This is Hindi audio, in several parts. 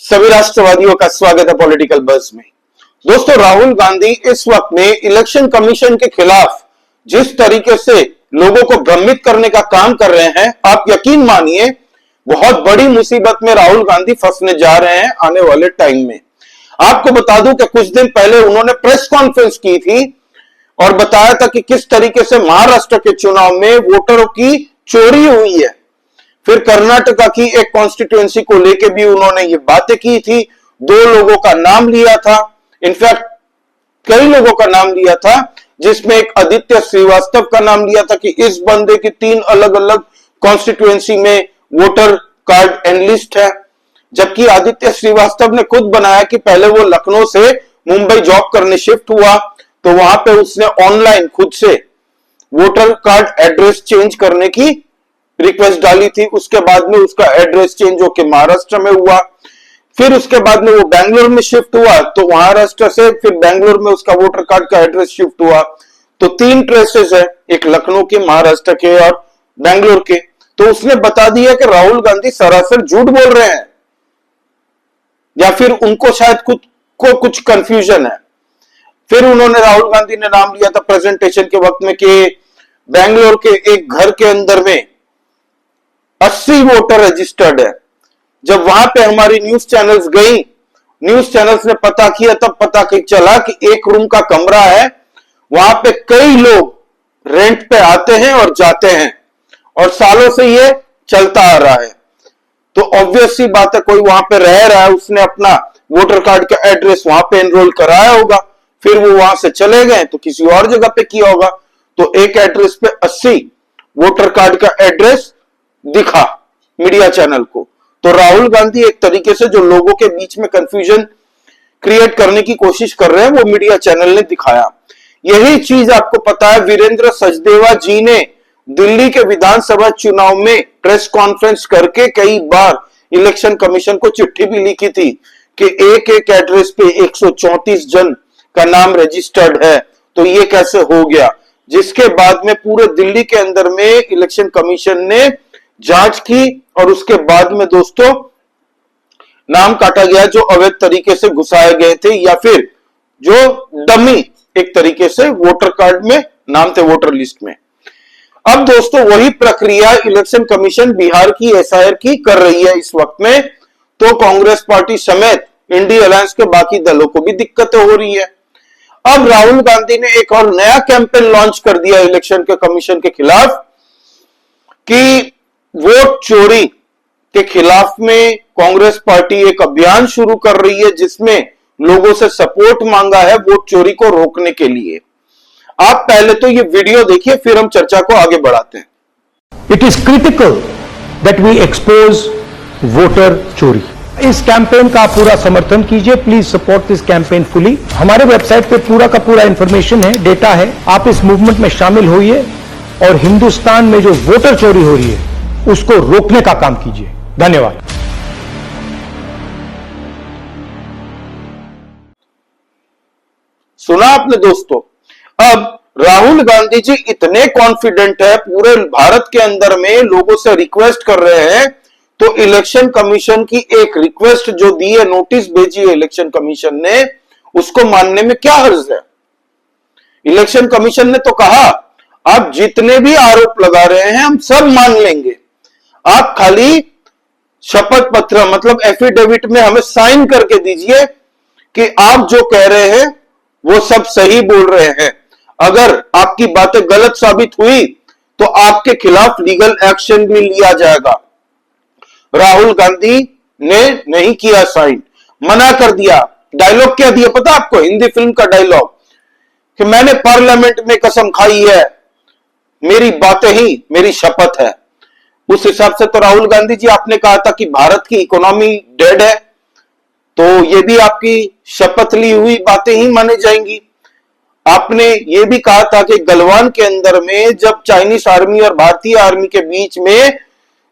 सभी राष्ट्रवादियों का स्वागत है पॉलिटिकल बज़ में। दोस्तों, राहुल गांधी इस वक्त में इलेक्शन कमीशन के खिलाफ जिस तरीके से लोगों को भ्रमित करने का काम कर रहे हैं, आप यकीन मानिए बहुत बड़ी मुसीबत में राहुल गांधी फंसने जा रहे हैं आने वाले टाइम में। आपको बता दूं कि कुछ दिन पहले उन्होंने प्रेस कॉन्फ्रेंस की थी और बताया था कि किस तरीके से महाराष्ट्र के चुनाव में वोटरों की चोरी हुई है। फिर कर्नाटका की एक कॉन्स्टिट्यूएंसी को लेके भी उन्होंने ये बातें की थी। 2 लोगों का नाम लिया था, इनफैक्ट कई लोगों का नाम लिया था, जिसमें एक आदित्य श्रीवास्तव का नाम लिया था कि इस बंदे की 3 अलग अलग कॉन्स्टिट्यूएंसी में वोटर कार्ड एनलिस्ट है। जबकि आदित्य श्रीवास्तव ने खुद बनाया कि पहले वो लखनऊ से मुंबई जॉब करने शिफ्ट हुआ तो वहां पे उसने ऑनलाइन खुद से वोटर कार्ड एड्रेस चेंज करने की रिक्वेस्ट डाली थी। उसके बाद में उसका एड्रेस चेंज होकर महाराष्ट्र में हुआ। फिर उसके बाद में वो बेंगलोर में शिफ्ट हुआ तो महाराष्ट्र से फिर बेंगलोर में उसका वोटर कार्ड का एड्रेस शिफ्ट हुआ। तो 3 ट्रेसेस है, एक लखनऊ के, महाराष्ट्र के और बेंगलोर के। तो उसने बता दिया कि राहुल गांधी सरासर झूठ बोल रहे हैं या फिर उनको शायद खुद को कुछ कंफ्यूजन है। फिर उन्होंने राहुल गांधी ने नाम लिया था प्रेजेंटेशन के वक्त में कि बेंगलोर के एक घर के अंदर में 80 वोटर रजिस्टर्ड है। जब वहां पे हमारी न्यूज चैनल्स गई, न्यूज चैनल्स ने पता किया, तब पता चला कि एक रूम का कमरा है, वहां पे कई लोग रेंट पे आते हैं और जाते हैं और सालों से ये चलता आ रहा है। तो ऑब्वियस सी बात है, कोई वहां पे रह रहा है, उसने अपना वोटर कार्ड का एड्रेस वहां पे एनरोल कराया होगा, फिर वो वहां से चले गए तो किसी और जगह पे किया होगा। तो एक एड्रेस पे 80 वोटर कार्ड का एड्रेस दिखा मीडिया चैनल को। तो राहुल गांधी एक तरीके से जो लोगों के बीच में कंफ्यूजन क्रिएट करने की कोशिश कर रहे हैं, वो मीडिया चैनल ने दिखाया। यही चीज आपको पता है, वीरेंद्र सचदेवा जी ने दिल्ली के विधानसभा चुनाव में प्रेस कॉन्फ्रेंस करके कई बार इलेक्शन कमीशन को चिट्ठी भी लिखी थी कि एक एक एड्रेस पे 134 जन का नाम रजिस्टर्ड है, तो ये कैसे हो गया। जिसके बाद में पूरे दिल्ली के अंदर में इलेक्शन कमीशन ने जांच की और उसके बाद में दोस्तों नाम काटा गया जो अवैध तरीके से घुसाए गए थे या फिर जो डमी एक तरीके से वोटर कार्ड में नाम थे वोटर लिस्ट में। अब दोस्तों वही प्रक्रिया इलेक्शन कमीशन बिहार की एसआईआर की कर रही है इस वक्त में। तो कांग्रेस पार्टी समेत इंडिया अलायंस के बाकी दलों को भी दिक्कतें हो रही है। अब राहुल गांधी ने एक और नया कैंपेन लॉन्च कर दिया इलेक्शन के कमीशन के खिलाफ कि वोट चोरी के खिलाफ में कांग्रेस पार्टी एक अभियान शुरू कर रही है जिसमें लोगों से सपोर्ट मांगा है वोट चोरी को रोकने के लिए। आप पहले तो ये वीडियो देखिए, फिर हम चर्चा को आगे बढ़ाते हैं। It is critical that we expose voter चोरी। इस कैंपेन का पूरा समर्थन कीजिए, please support this campaign fully. हमारे वेबसाइट पे पूरा का पूरा इंफॉर्मेशन है, डेटा है। आप इस मूवमेंट में शामिल होइए और हिंदुस्तान में जो वोटर चोरी हो रही है उसको रोकने का काम कीजिए। धन्यवाद। सुना आपने दोस्तों। अब राहुल गांधी जी इतने कॉन्फिडेंट है, पूरे भारत के अंदर में लोगों से रिक्वेस्ट कर रहे हैं, तो इलेक्शन कमीशन की एक रिक्वेस्ट जो दी है, नोटिस भेजी है इलेक्शन कमीशन ने, उसको मानने में क्या हर्ज है। इलेक्शन कमीशन ने तो कहा आप जितने भी आरोप लगा रहे हैं हम सब मान लेंगे, आप खाली शपथ पत्र मतलब एफिडेविट में हमें साइन करके दीजिए कि आप जो कह रहे हैं वो सब सही बोल रहे हैं। अगर आपकी बातें गलत साबित हुई तो आपके खिलाफ लीगल एक्शन भी लिया जाएगा। राहुल गांधी ने नहीं किया साइन, मना कर दिया। डायलॉग क्या दिया पता आपको, हिंदी फिल्म का डायलॉग कि मैंने पार्लियामेंट में कसम खाई है, मेरी बातें ही मेरी शपथ है। उस हिसाब से तो राहुल गांधी जी आपने कहा था कि भारत की इकोनॉमी डेड है, तो ये भी आपकी शपथ ली हुई बातें ही मानी जाएंगी। आपने ये भी कहा था कि गलवान के अंदर में जब चाइनीज आर्मी और भारतीय आर्मी के बीच में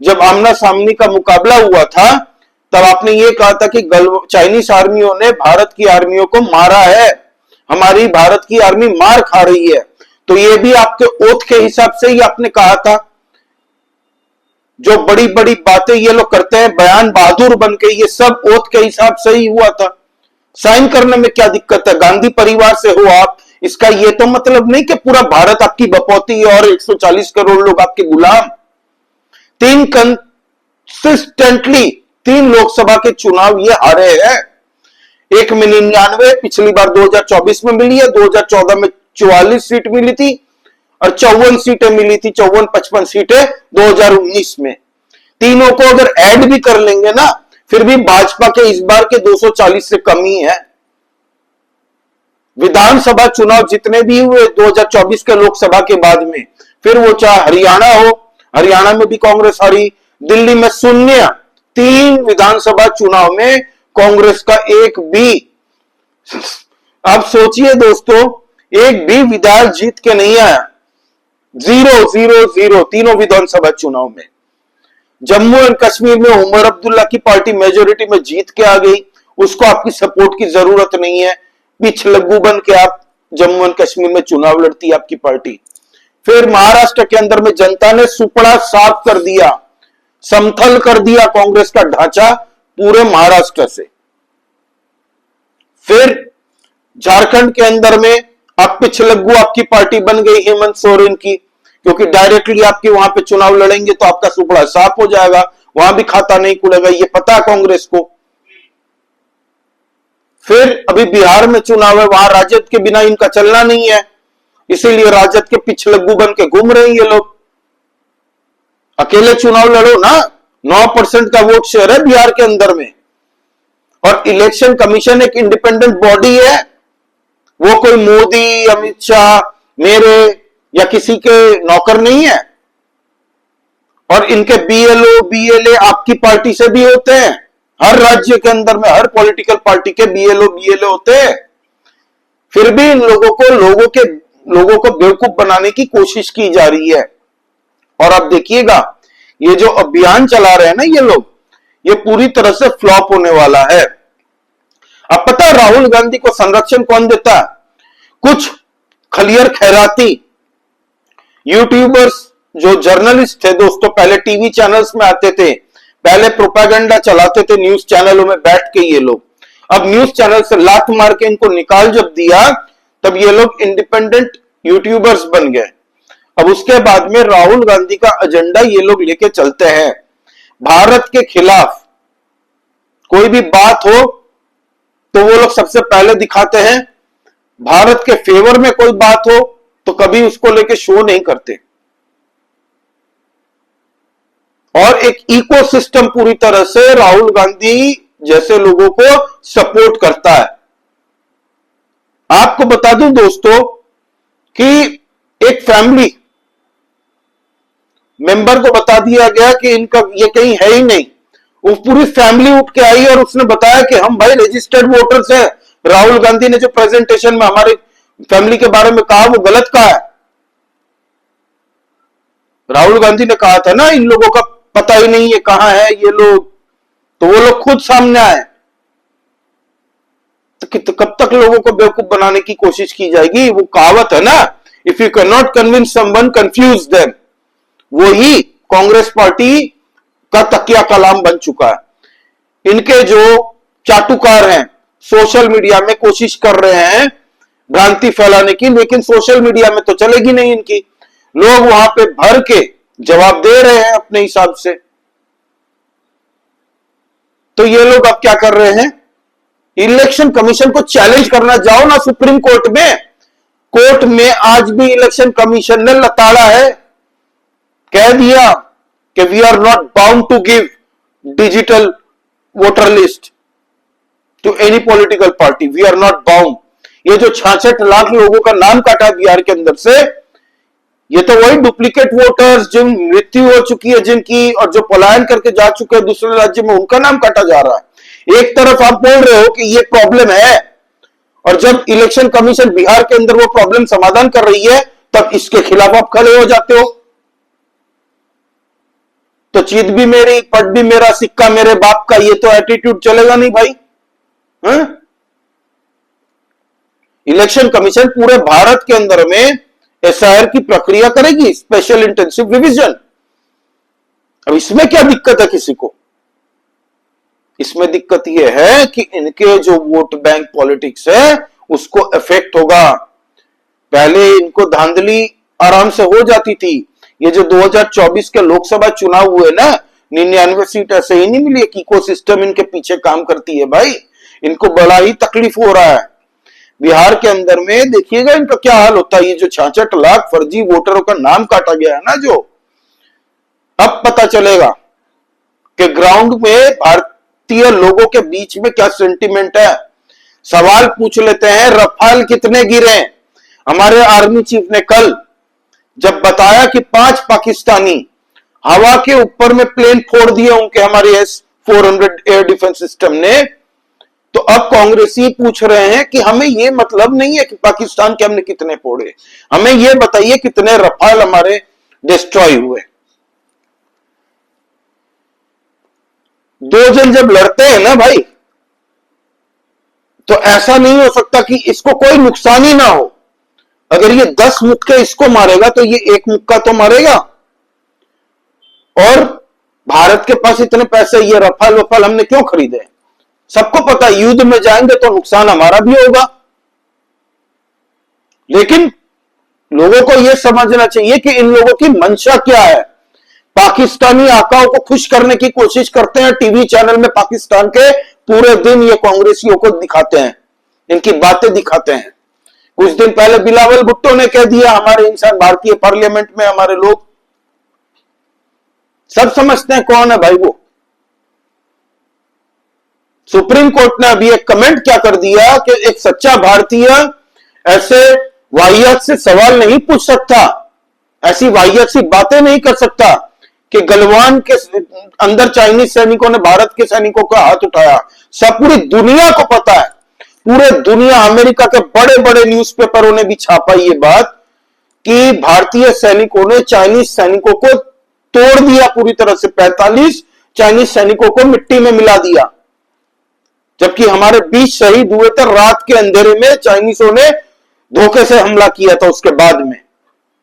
जब आमना सामने का मुकाबला हुआ था, तब आपने ये कहा था कि चाइनीज आर्मियों ने भारत की आर्मियों को मारा है, हमारी भारत की आर्मी मार खा रही है। तो ये भी आपके ओथ के हिसाब से ही आपने कहा था। जो बड़ी बड़ी बातें ये लोग करते हैं बयान बहादुर बन के, ये सब ओथ के हिसाब से ही हुआ था। साइन करने में क्या दिक्कत है? गांधी परिवार से हो आप, इसका ये तो मतलब नहीं कि पूरा भारत आपकी बपौती है और 140 करोड़ लोग आपके गुलाम। कंसिस्टेंटली 3 लोकसभा के चुनाव ये हारे हैं। एक में 99, पिछली बार 2024 में मिली है, 2014 में 44 सीट मिली थी और 54 सीटें मिली थी, 54-55 सीटें 2019 में। तीनों को अगर ऐड भी कर लेंगे ना, फिर भी भाजपा के इस बार के 240 से कम ही है। विधानसभा चुनाव जितने भी हुए 2024 के लोकसभा के बाद में, फिर वो चाहे हरियाणा हो, हरियाणा में भी कांग्रेस हारी, दिल्ली में शून्य, 3 विधानसभा चुनाव में कांग्रेस का एक भी, आप सोचिए दोस्तों, एक भी विधायक जीत के नहीं आया। 0-0-0 तीनों विधानसभा चुनाव में। जम्मू एंड कश्मीर में उमर अब्दुल्ला की पार्टी मेजोरिटी में जीत के आ गई, उसको आपकी सपोर्ट की जरूरत नहीं है, पिछलग्गू बन के आप जम्मू एंड कश्मीर में चुनाव लड़ती है आपकी पार्टी। फिर महाराष्ट्र के अंदर में जनता ने सुपड़ा साफ कर दिया, समतल कर दिया कांग्रेस का ढांचा पूरे महाराष्ट्र से। फिर झारखंड के अंदर में अब पिछलग्गू आपकी पार्टी बन गई हेमंत सोरेन की, क्योंकि डायरेक्टली आपके वहां पे चुनाव लड़ेंगे तो आपका सुपड़ा साफ हो जाएगा, वहां भी खाता नहीं खुलेगा, ये पता है कांग्रेस को। फिर अभी बिहार में चुनाव है, वहां राजद के बिना इनका चलना नहीं है, इसीलिए राजद के पिछलग्गू बन के घूम रहे हैं ये लोग। अकेले चुनाव लड़ो ना, 9% का वोट शेयर है बिहार के अंदर में, और इलेक्शन कमीशन एक इंडिपेंडेंट बॉडी है, वो कोई मोदी, अमित शाह, मेरे या किसी के नौकर नहीं है। और इनके बीएलओ बीएलए आपकी पार्टी से भी होते हैं, हर राज्य के अंदर में हर पॉलिटिकल पार्टी के बीएलओ बीएलए होते हैं। फिर भी इन लोगों को बेवकूफ बनाने की कोशिश की जा रही है। और अब देखिएगा, ये जो अभियान चला रहे हैं ना ये लोग, ये पूरी तरह से फ्लॉप होने वाला है। अब पता है राहुल गांधी को संरक्षण कौन देता है? कुछ खलियर खैराती यूट्यूबर्स, जो जर्नलिस्ट थे दोस्तों, पहले टीवी चैनल्स में आते थे, पहले प्रोपेगेंडा चलाते थे न्यूज चैनलों में बैठ के ये लोग। अब न्यूज चैनल से लात मार के इनको निकाल जब दिया, तब ये लोग इंडिपेंडेंट यूट्यूबर्स बन गए। अब उसके बाद में राहुल गांधी का एजेंडा ये लोग लेके चलते हैं। भारत के खिलाफ कोई भी बात हो तो वो लोग सबसे पहले दिखाते हैं, भारत के फेवर में कोई बात हो तो कभी उसको लेके शो नहीं करते। और एक इकोसिस्टम पूरी तरह से राहुल गांधी जैसे लोगों को सपोर्ट करता है। आपको बता दूं दोस्तों कि एक फैमिली मेंबर को बता दिया गया कि इनका ये कहीं है ही नहीं, वो पूरी फैमिली उठ के आई और उसने बताया कि हम भाई रजिस्टर्ड वोटर्स हैं, राहुल गांधी ने जो प्रेजेंटेशन में हमारे फैमिली के बारे में कहा वो गलत कहा है। राहुल गांधी ने कहा था ना इन लोगों का पता ही नहीं है कहां है ये लोग, तो वो लोग खुद सामने आए। तो कब तक लोगों को बेवकूफ बनाने की कोशिश की जाएगी? वो कहावत है ना, if you can not convince someone confuse them, वो ही कांग्रेस पार्टी का तकिया कलाम बन चुका है। इनके जो चाटुकार हैं सोशल मीडिया में कोशिश कर रहे हैं भ्रांति फैलाने की, लेकिन सोशल मीडिया में तो चलेगी नहीं इनकी, लोग वहां पे भर के जवाब दे रहे हैं अपने हिसाब से। तो ये लोग अब क्या कर रहे हैं, इलेक्शन कमीशन को चैलेंज करना जाओ ना सुप्रीम कोर्ट में। कोर्ट में आज भी इलेक्शन कमीशन ने लताड़ा है, कह दिया कि we are not bound to give digital voter list to any political party, we are not bound. ये जो 66 लाख लोगों का नाम काटा बिहार के अंदर से, ये तो वही डुप्लीकेट वोटर्स जिन मृत्यु हो चुकी है जिनकी, और जो पलायन करके जा चुके हैं दूसरे राज्य में, उनका नाम काटा जा रहा है। एक तरफ आप बोल रहे हो कि ये प्रॉब्लम है, और जब इलेक्शन कमीशन बिहार के अंदर वो प्रॉब्लम समाधान कर रही है, तब इसके खिलाफ आप खड़े हो जाते हो। तो चीज भी मेरी, पट भी मेरा, सिक्का मेरे बाप का, ये तो एटीट्यूड चलेगा नहीं भाई। इलेक्शन कमीशन पूरे भारत के अंदर में एसआईआर की प्रक्रिया करेगी, स्पेशल इंटेंसिव रिवीजन। अब इसमें क्या दिक्कत है किसी को? इसमें दिक्कत यह है कि इनके जो वोट बैंक पॉलिटिक्स है उसको इफेक्ट होगा। पहले इनको धांधली आराम से हो जाती थी। ये जो 2024 के लोकसभा चुनाव हुए ना, 99 सीट ऐसे ही नहीं मिली। एक इकोसिस्टम इनके पीछे काम करती है भाई। इनको बड़ा ही तकलीफ हो रहा है। बिहार के अंदर में देखिएगा इनका क्या हाल होता है। ये जो 66 लाख फर्जी वोटरों का नाम काटा गया है ना, जो अब पता चलेगा कि ग्राउंड में भारतीय लोगों के बीच में क्या सेंटिमेंट है। सवाल पूछ लेते हैं, रफाल कितने गिरे? हमारे आर्मी चीफ ने कल जब बताया कि 5 पाकिस्तानी हवा के ऊपर में प्लेन फोड़ दिए उनके हमारे S-400 एयर डिफेंस सिस्टम ने, तो अब कांग्रेसी पूछ रहे हैं कि हमें यह मतलब नहीं है कि पाकिस्तान के हमने कितने फोड़े, हमें यह बताइए कितने रफाल हमारे डिस्ट्रॉय हुए। दो जन जब लड़ते हैं ना भाई, तो ऐसा नहीं हो सकता कि इसको कोई नुकसान ही ना हो। अगर ये 10 मुक्के इसको मारेगा तो ये 1 मुक्का तो मारेगा। और भारत के पास इतने पैसे, ये रफाल वफाल हमने क्यों खरीदे? सबको पता है युद्ध में जाएंगे तो नुकसान हमारा भी होगा। लेकिन लोगों को यह समझना चाहिए कि इन लोगों की मंशा क्या है। पाकिस्तानी आकाओं को खुश करने की कोशिश करते हैं। टीवी चैनल में पाकिस्तान के पूरे दिन ये कांग्रेसियों को दिखाते हैं, इनकी बातें दिखाते हैं। कुछ दिन पहले बिलावल भुट्टो ने कह दिया हमारे इंसान भारतीय पार्लियामेंट में, हमारे लोग सब समझते हैं कौन है भाई वो। सुप्रीम कोर्ट ने अभी एक कमेंट क्या कर दिया कि एक सच्चा भारतीय ऐसे वाहियात से सवाल नहीं पूछ सकता, ऐसी वाहियात सी बातें नहीं कर सकता कि गलवान के अंदर चाइनीज सैनिकों ने भारत के सैनिकों का हाथ उठाया। सब पूरी दुनिया को पता है, पूरे दुनिया, अमेरिका के बड़े बड़े न्यूज़पेपरों ने भी छापा ये बात कि भारतीय सैनिकों ने चाइनीज सैनिकों को तोड़ दिया पूरी तरह से। 45 चाइनीज सैनिकों को मिट्टी में मिला दिया, जबकि हमारे 20 शहीद हुए थे रात के अंधेरे में। चाइनीजों ने धोखे से हमला किया था, उसके बाद में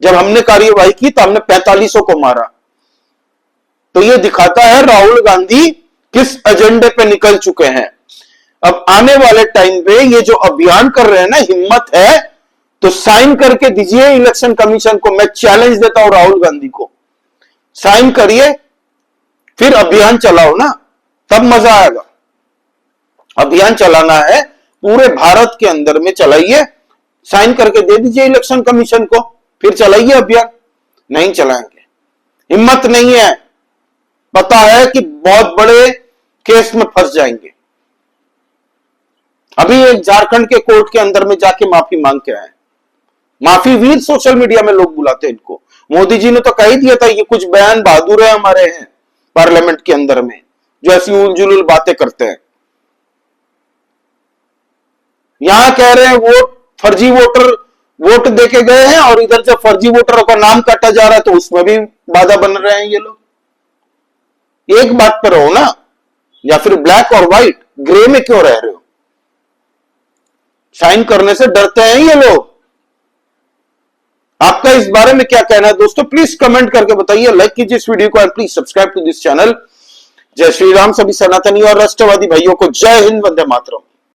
जब हमने कार्यवाही की तो हमने 45 को मारा। तो यह दिखाता है राहुल गांधी किस एजेंडे पे निकल चुके हैं। अब आने वाले टाइम पे ये जो अभियान कर रहे हैं ना, हिम्मत है तो साइन करके दीजिए इलेक्शन कमीशन को। मैं चैलेंज देता हूं राहुल गांधी को, साइन करिए फिर अभियान चलाओ ना, तब मजा आएगा। अभियान चलाना है पूरे भारत के अंदर में, चलाइए, साइन करके दे दीजिए इलेक्शन कमीशन को, फिर चलाइए अभियान। नहीं चलाएंगे, हिम्मत नहीं है, पता है कि बहुत बड़े केस में फंस जाएंगे। अभी एक झारखंड के कोर्ट के अंदर में जाके माफी मांग के आए। माफी वीर सोशल मीडिया में लोग बुलाते हैं इनको। मोदी जी ने तो कह ही दिया था ये कुछ बयान बहादुर है हमारे हैं पार्लियामेंट के अंदर में, जो ऐसी उलझुल बातें करते हैं। यहां कह रहे हैं वोट फर्जी वोटर वोट देके गए हैं, और इधर जब फर्जी वोटरों का नाम काटा जा रहा है तो उसमें भी बाधा बन रहे हैं ये लोग। एक बात पर रहो ना, या फिर ब्लैक और व्हाइट, ग्रे में क्यों रह रहे हो? साइन करने से डरते हैं ये लोग। आपका इस बारे में क्या कहना है दोस्तों? प्लीज कमेंट करके बताइए, लाइक कीजिए इस वीडियो को and please subscribe to this channel. जय श्री राम। सभी सनातनी और राष्ट्रवादी भाइयों को जय हिंद, वंदे मातरम।